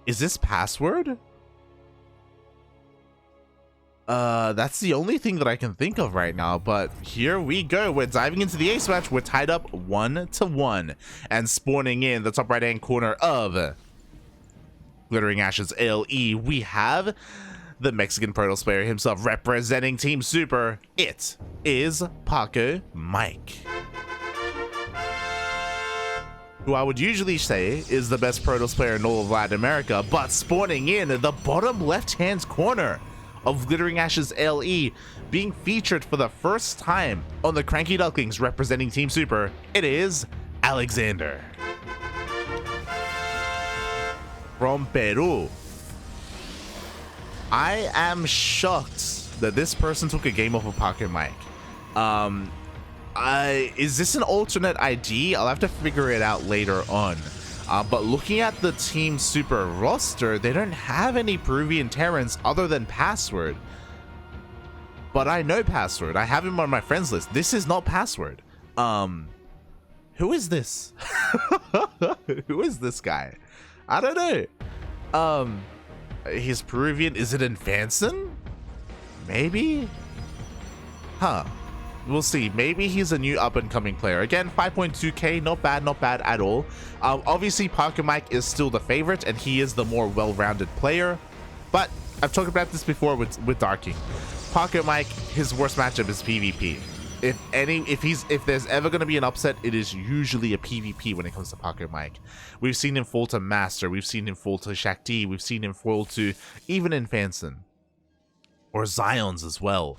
Is this password? That's the only thing that I can think of right now, but here we go. We're diving into the ace match. We're tied up 1-1, and spawning in the top right hand corner of Glittering Ashes LE, we have the Mexican Protoss player himself representing Team Super. It is Pacomike, who I would usually say is the best Protoss player in all of Latin America, but spawning in the bottom left-hand corner of Glittering Ashes LE, being featured for the first time on the CranKy Ducklings representing Team Super, it is Alexander from Peru. I am shocked that this person took a game off of Pacomike. Is this an alternate ID? I'll have to figure it out later on. But looking at the Team Super roster, they don't have any Peruvian Terrans other than Password. But I know Password. I have him on my friends list. This is not Password. Who is this? Who is this guy? I don't know. He's Peruvian. Is it Infanson? Maybe? Huh. We'll see. Maybe he's a new up-and-coming player. Again, 5.2k, not bad at all. Obviously, Pacomike is still the favorite, and he is the more well-rounded player. But I've talked about this before with Darking. Pacomike, his worst matchup is PvP. If there's ever going to be an upset, it is usually a PvP when it comes to Pacomike. We've seen him fall to Master. We've seen him fall to Shakti. We've seen him fall to even Infanson. Or Zions as well.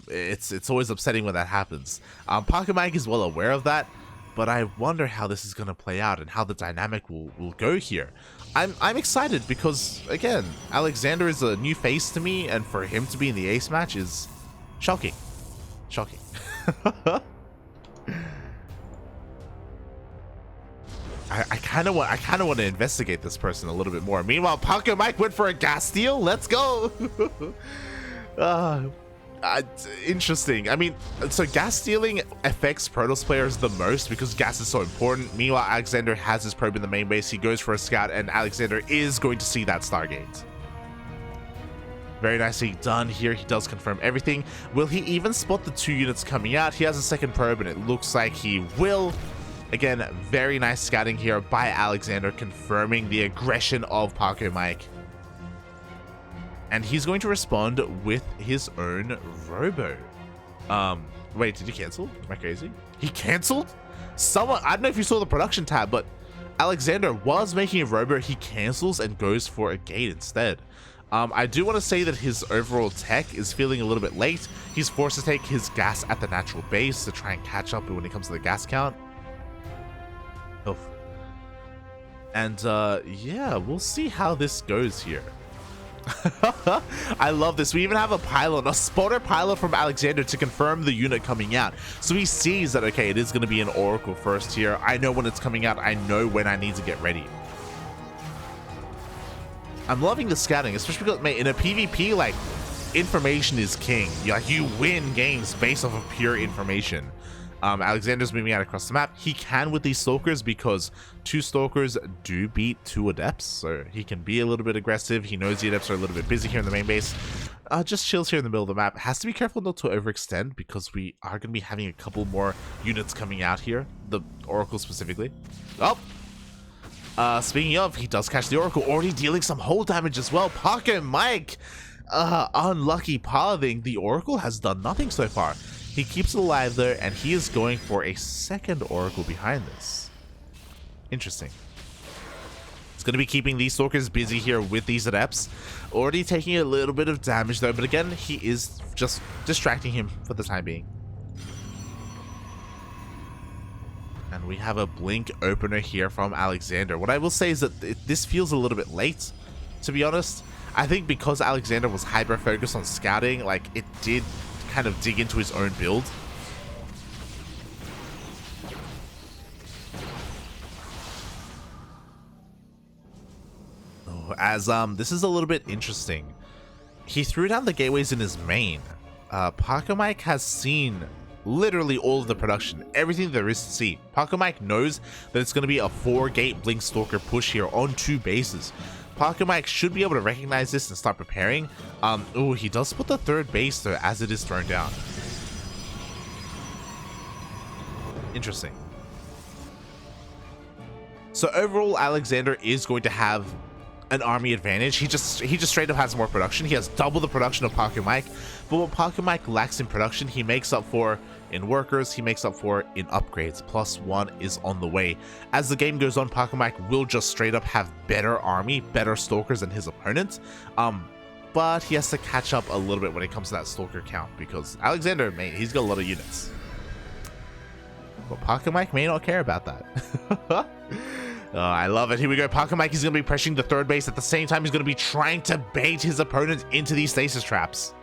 It's always upsetting when that happens. Pacomike is well aware of that, but I wonder how this is going to play out and how the dynamic will go here. I'm excited because, again, Alexander is a new face to me, and for him to be in the ace match is shocking. Shocking. I kind of want to investigate this person a little bit more. Meanwhile, Pacomike went for a gas steal. Let's go. Interesting. I mean, so gas stealing affects Protoss players the most because gas is so important. Meanwhile, Alexander has his probe in the main base. He goes for a scout, and Alexander is going to see that Stargate. Very nicely done here. He does confirm everything. Will he even spot the 2 units coming out? He has a second probe, and it looks like he will. Again, very nice scouting here by Alexander, confirming the aggression of Pacomike. And he's going to respond with his own robo. Wait, did he cancel? Am I crazy? He canceled? Someone, I don't know if you saw the production tab, but Alexander was making a robo. He cancels and goes for a gate instead. I do want to say that his overall tech is feeling a little bit late. He's forced to take his gas at the natural base to try and catch up when it comes to the gas count. Oof. And yeah, we'll see how this goes here. I love this. We even have a pylon, a spotter pylon from Alexander to confirm the unit coming out. So he sees that, okay, it is going to be an Oracle first here. I know when it's coming out. I know when I need to get ready. I'm loving the scouting, especially because, mate, in a PvP, like, information is king. You win games based off of pure information. Alexander's moving out across the map. He can with these Stalkers because 2 Stalkers do beat 2 Adepts, so he can be a little bit aggressive. He knows the Adepts are a little bit busy here in the main base. Just chills here in the middle of the map. Has to be careful not to overextend because we are going to be having a couple more units coming out here. The Oracle specifically. Oh! Speaking of, he does catch the Oracle, already dealing some hull damage as well. Pacomike, unlucky pathing. The Oracle has done nothing so far. He keeps it alive there, and he is going for a second Oracle behind this. Interesting. It's going to be keeping these Stalkers busy here with these Adepts. Already taking a little bit of damage though, but again, he is just distracting him for the time being. And we have a blink opener here from Alexander. What I will say is that this feels a little bit late, to be honest. I think because Alexander was hyper-focused on scouting, like, it did kind of dig into his own build. Oh, as this is a little bit interesting. He threw down the gateways in his main. Pacomike has seen literally all of the production, everything there is to see. Pacomike knows that it's going to be a 4-gate Blink Stalker push here on 2 bases. Pacomike should be able to recognize this and start preparing. Oh, he does put the third base though as it is thrown down. Interesting. So overall, Alexander is going to have an army advantage. He just straight up has more production. He has double the production of Pacomike, but what Pacomike lacks in production, he makes up for in workers, he makes up for in upgrades. +1 is on the way. As the game goes on, Pacomike will just straight up have better army, better stalkers than his opponent. But he has to catch up a little bit when it comes to that stalker count, because Alexander, man, he's got a lot of units. But Pacomike may not care about that. Oh, I love it. Here we go. Pacomike is going to be pressuring the third base. At the same time, he's going to be trying to bait his opponent into these stasis traps.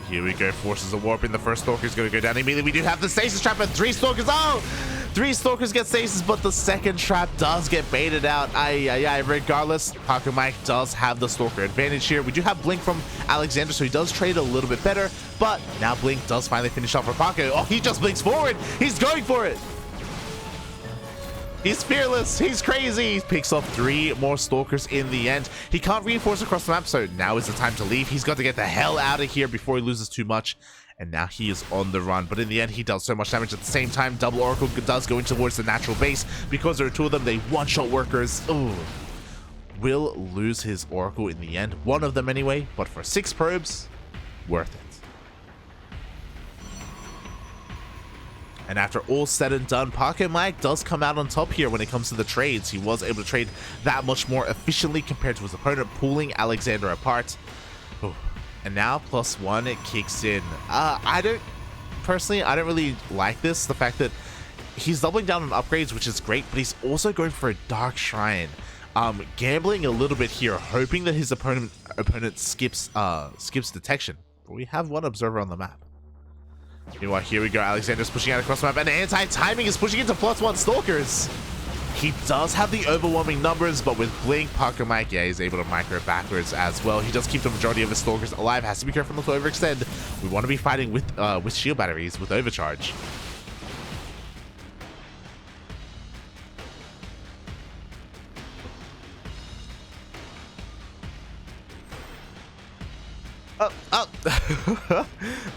Here we go. Forces a warp in. The first stalker is going to go down immediately. We do have the stasis trap and 3 stalkers. Oh! 3 stalkers get stasis, but the second trap does get baited out. Regardless, Pacomike does have the stalker advantage here. We do have Blink from Alexander, so he does trade a little bit better, but now Blink does finally finish off for Paco. Oh, he just blinks forward. He's going for it. He's fearless. He's crazy. He picks off 3 more stalkers in the end. He can't reinforce across the map, so now is the time to leave. He's got to get the hell out of here before he loses too much. And now he is on the run, but in the end he does so much damage. At the same time, Double Oracle does go in towards the natural base. Because there are 2 of them, they one-shot workers. Ooh. Will lose his Oracle in the end, 1 of them anyway, but for 6 probes, worth it. And after all said and done, Pacomike does come out on top here when it comes to the trades. He was able to trade that much more efficiently compared to his opponent, pulling Alexander apart. Ooh. And now +1, it kicks in. I don't really like this. The fact that he's doubling down on upgrades, which is great, but he's also going for a Dark Shrine. Gambling a little bit here, hoping that his opponent skips detection. But we have 1 observer on the map. Meanwhile, here we go. Alexander's pushing out across the map, and anti-timing is pushing into +1 stalkers. He does have the overwhelming numbers, but with Blink, Pacomike, yeah, he's able to micro backwards as well. He does keep the majority of his stalkers alive. Has to be careful not to overextend. We want to be fighting with shield batteries, with overcharge.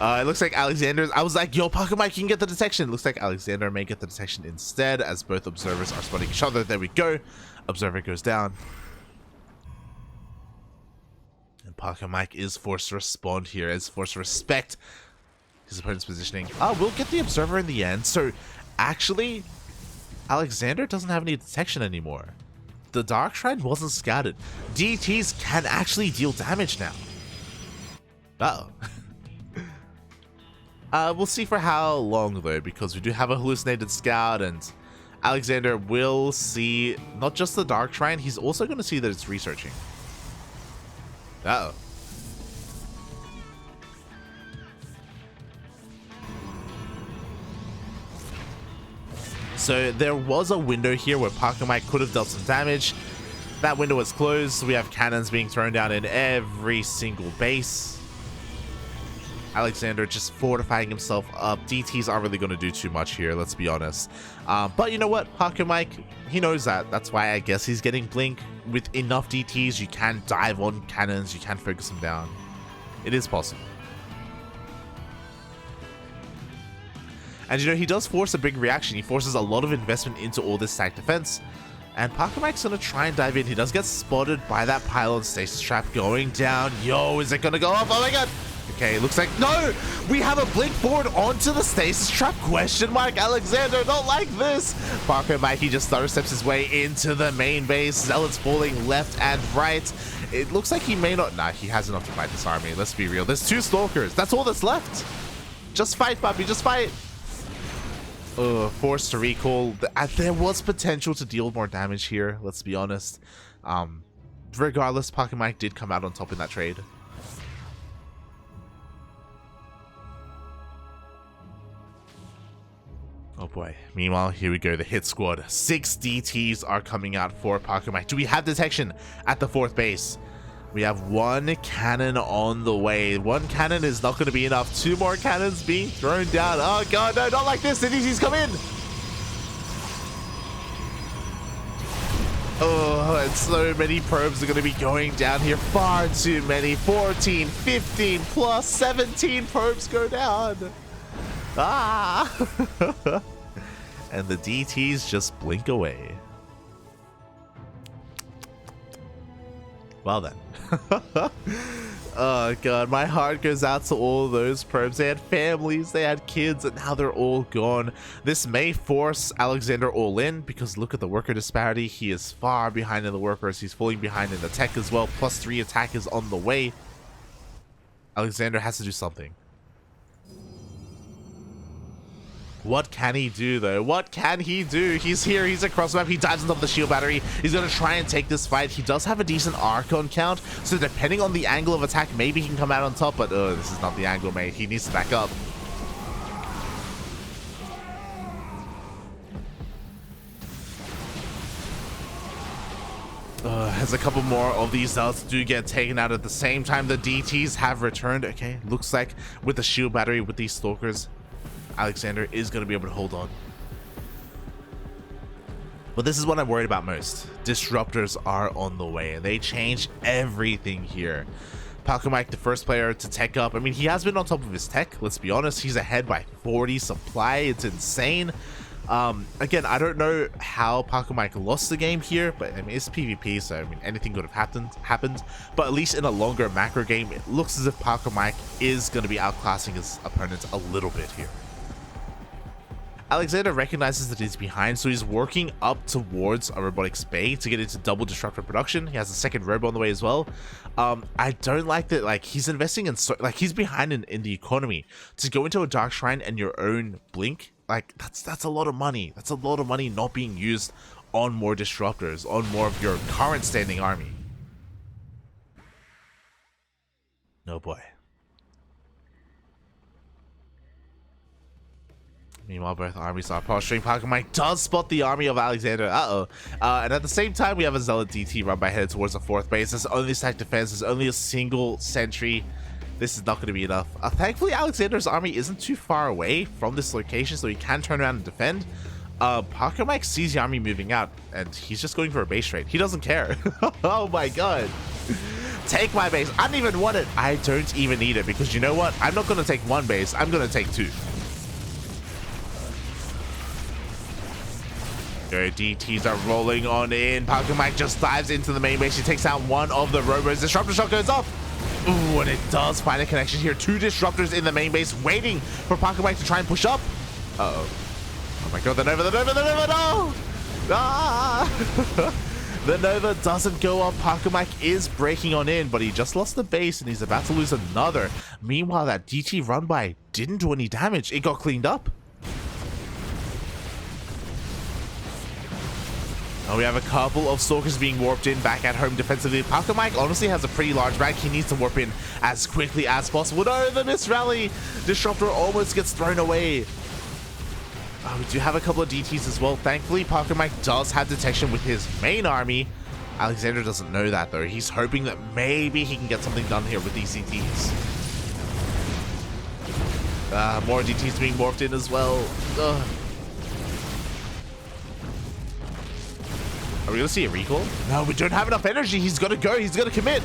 It looks like Alexander's. I was like, yo, Pacomike can get the detection. Looks like Alexander may get the detection instead, as both observers are spotting each other. There we go. Observer goes down. And Pacomike is forced to respond here, is forced to respect his opponent's positioning. We'll get the observer in the end. So, actually, Alexander doesn't have any detection anymore. The Dark Shrine wasn't scouted. DTs can actually deal damage now. Uh-oh. We'll see for how long though, because we do have a hallucinated scout, and Alexander will see not just the Dark Shrine, he's also going to see that it's researching. Uh-oh. So there was a window here where Pacomike could have dealt some damage. That window was closed. We have cannons being thrown down in every single base. Alexander just fortifying himself up. DTs aren't really going to do too much here, let's be honest. But you know what? Pacomike, he knows that. That's why I guess he's getting Blink. With enough DTs, you can dive on cannons. You can focus them down. It is possible. And you know, he does force a big reaction. He forces a lot of investment into all this stack defense. And Pacomike's going to try and dive in. He does get spotted by that pylon stasis trap going down. Yo, is it going to go off? Oh my god. Okay, looks like, no, we have a Blink forward onto the stasis trap, question mark. Alexander, not like this. Pacomike, he just stutter steps his way into the main base. Zealots falling left and right. It looks like he may not, nah, he has enough to fight this army, let's be real. There's 2 stalkers, that's all that's left. Just fight, puppy, just fight. Forced to recall. There was potential to deal more damage here, let's be honest. Regardless, Pacomike did come out on top in that trade. Oh boy. Meanwhile, here we go. The hit squad. 6 DTs are coming out for Pacomike. Do we have detection at the 4th base? We have 1 cannon on the way. 1 cannon is not going to be enough. 2 more cannons being thrown down. Oh god, no, not like this. The DTs come in. Oh, and so many probes are going to be going down here. Far too many. 14, 15 plus 17 probes go down. Ah! And the DTs just blink away. Well then. Oh god, my heart goes out to all those probes. They had families, they had kids, and now they're all gone. This may force Alexander all in, because look at the worker disparity. He is far behind in the workers. He's falling behind in the tech as well. +3 attack is on the way. Alexander has to do something. What can he do, though? What can he do? He's here. He's across the map. He dives on top of the shield battery. He's going to try and take this fight. He does have a decent Archon count, so depending on the angle of attack, maybe he can come out on top, but this is not the angle, mate. He needs to back up. As a couple more of these zealots do get taken out at the same time, the DTs have returned. Okay, looks like with the shield battery, with these stalkers, Alexander is going to be able to hold on. But this is what I'm worried about most. Disruptors are on the way, and they change everything here. Pacomike, the first player to tech up. I mean, he has been on top of his tech. Let's be honest. He's ahead by 40 supply. It's insane. Again, I don't know how Pacomike lost the game here, but I mean, it's PvP, so I mean, anything could have happened. But at least in a longer macro game, it looks as if Pacomike is going to be outclassing his opponents a little bit here. Alexander recognizes that he's behind, so he's working up towards a robotics bay to get into double disruptor production. He has a second robo on the way as well. I don't like that, like, he's investing in, he's behind in the economy. To go into a dark shrine and your own blink, like, that's a lot of money. That's a lot of money not being used on more disruptors, on more of your current standing army. No boy. Meanwhile, both armies are posturing. Pacomike does spot the army of Alexander. And at the same time, we have a Zealot DT run by headed towards the fourth base. There's only stack defense. There's only a single sentry. This is not going to be enough. Thankfully, Alexander's army isn't too far away from this location, so he can turn around and defend. Pacomike sees the army moving out, and he's just going for a base trade. He doesn't care. Oh my god. Take my base. I don't even want it. I don't even need it, because you know what? I'm not going to take one base. I'm going to take two. Go, DTs are rolling on in. Pacomike just dives into the main base. He takes out one of the robos. Disruptor shot goes off. Ooh, and it does find a connection here. Two disruptors in the main base waiting for Pacomike to try and push up. Uh-oh. Oh my god, the Nova, no! Ah! The Nova doesn't go up. Pacomike is breaking on in, but he just lost the base and he's about to lose another. Meanwhile, that DT run by didn't do any damage. It got cleaned up. Oh, we have a couple of stalkers being warped in back at home defensively. Pacomike honestly has a pretty large bag. He needs to warp in as quickly as possible. No, the miss rally. Disruptor almost gets thrown away. We do have a couple of DTs as well. Thankfully, Pacomike does have detection with his main army. Alexander doesn't know that, though. He's hoping that maybe he can get something done here with these DTs. More DTs being morphed in as well. Are we going to see a recall? No, we don't have enough energy. He's got to go. He's going to commit.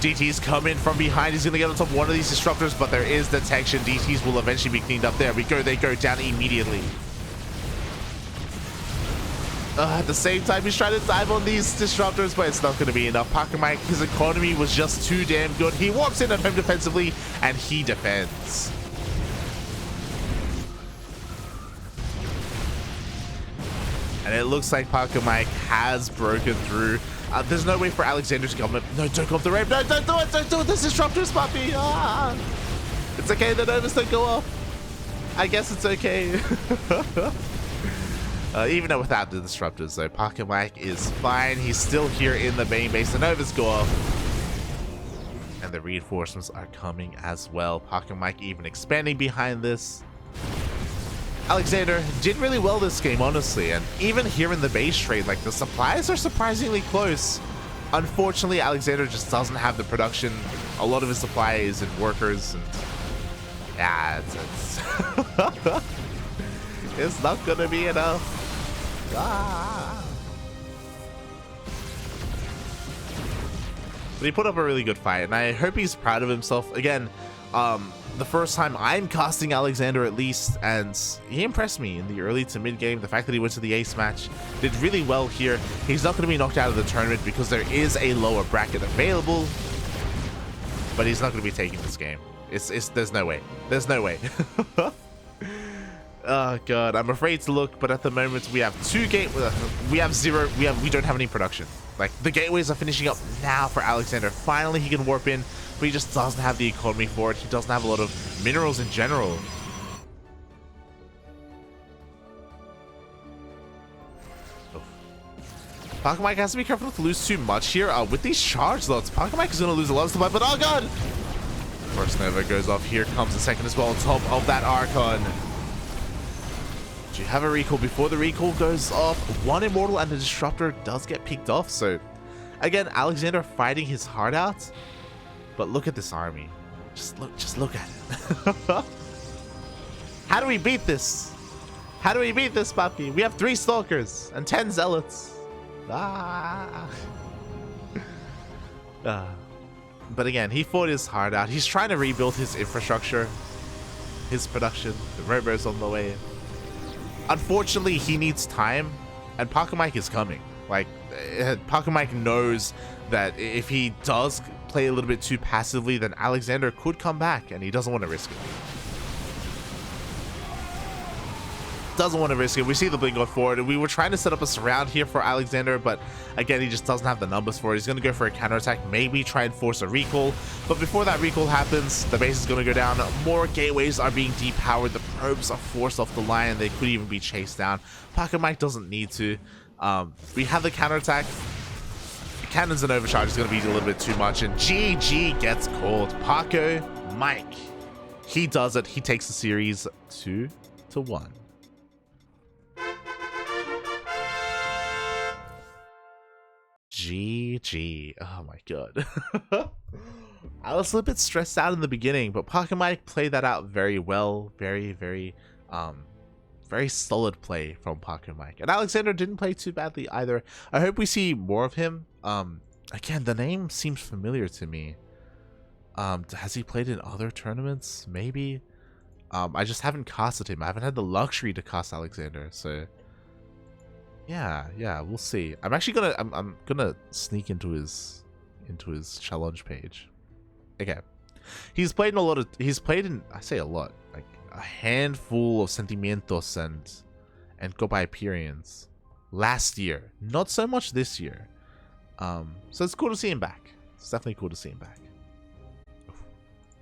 DTs come in from behind. He's going to get on top of one of these disruptors, but there is detection. DTs will eventually be cleaned up. There we go. They go down immediately. At the same time, he's trying to dive on these disruptors, but it's not going to be enough. Pacomike, his economy was just too damn good. He warps in at home defensively, and he defends. And it looks like Pacomike has broken through. There's no way for Alexander to come up. No, don't go off the ramp. No, don't do it. Don't do it. This disruptor's puppy. Ah. It's okay. The Novas don't go off. I guess it's okay. Even though without the disruptors, though, Pacomike is fine. He's still here in the main base. The Novas go off. And the reinforcements are coming as well. Pacomike even expanding behind this. Alexander did really well this game, honestly, and even here in the base trade, like, the supplies are surprisingly close. Unfortunately, Alexander just doesn't have the production. A lot of his supply is in workers, and yeah, it's it's not gonna be enough. Ah. But he put up a really good fight, and I hope he's proud of himself. Again, the first time I'm casting Alexander at least, and he impressed me in the early to mid game. The fact that he went to the ace match, did really well here. He's not going to be knocked out of the tournament because there is a lower bracket available, but he's not going to be taking this game. There's no way. There's no way. Oh god, I'm afraid to look, but at the moment we have we don't have any production. Like, the gateways are finishing up now for Alexander. Finally he can warp in, but he just doesn't have the economy for it. He doesn't have a lot of minerals in general. Pacomike has to be careful not to lose too much here. With these charge lots, Pacomike is going to lose a lot of supply, but oh god! First Nova goes off. Here comes the second as well on top of that Archon. Do you have a recall? Before the recall goes off, one Immortal and the Disruptor does get picked off. So, again, Alexander fighting his heart out. But look at this army. Just look at it. How do we beat this? How do we beat this, Papi? We have 3 Stalkers and 10 Zealots. But again, he fought his heart out. He's trying to rebuild his infrastructure, his production. The Robo's on the way. Unfortunately, he needs time, and Pacomike is coming. Like, Pacomike knows that if he does play a little bit too passively, then Alexander could come back, and he doesn't want to risk it. Doesn't want to risk it. We see the blink go forward. We were trying to set up a surround here for Alexander, but again, he just doesn't have the numbers for it. He's going to go for a counterattack, maybe try and force a recall. But before that recall happens, the base is going to go down. More gateways are being depowered. The probes are forced off the line. They could even be chased down. Pacomike doesn't need to. We have the counterattack. Cannons and overcharge is going to be a little bit too much, and GG gets called. Pacomike, he does it. He takes the series 2-1. GG. Oh my god. I was a little bit stressed out in the beginning, but Pacomike played that out very well. Very solid play from Pacomike. And Alexander didn't play too badly either. I hope we see more of him. Again, the name seems familiar to me. Has he played in other tournaments? Maybe. I just haven't casted him. I haven't had the luxury to cast Alexander, so yeah, we'll see. I'm actually gonna I'm gonna sneak into his challenge page. Okay, he's played in I say a lot, like a handful of Sentimientos and Copa Hyperions last year. Not so much this year. So it's cool to see him back. It's definitely cool to see him back.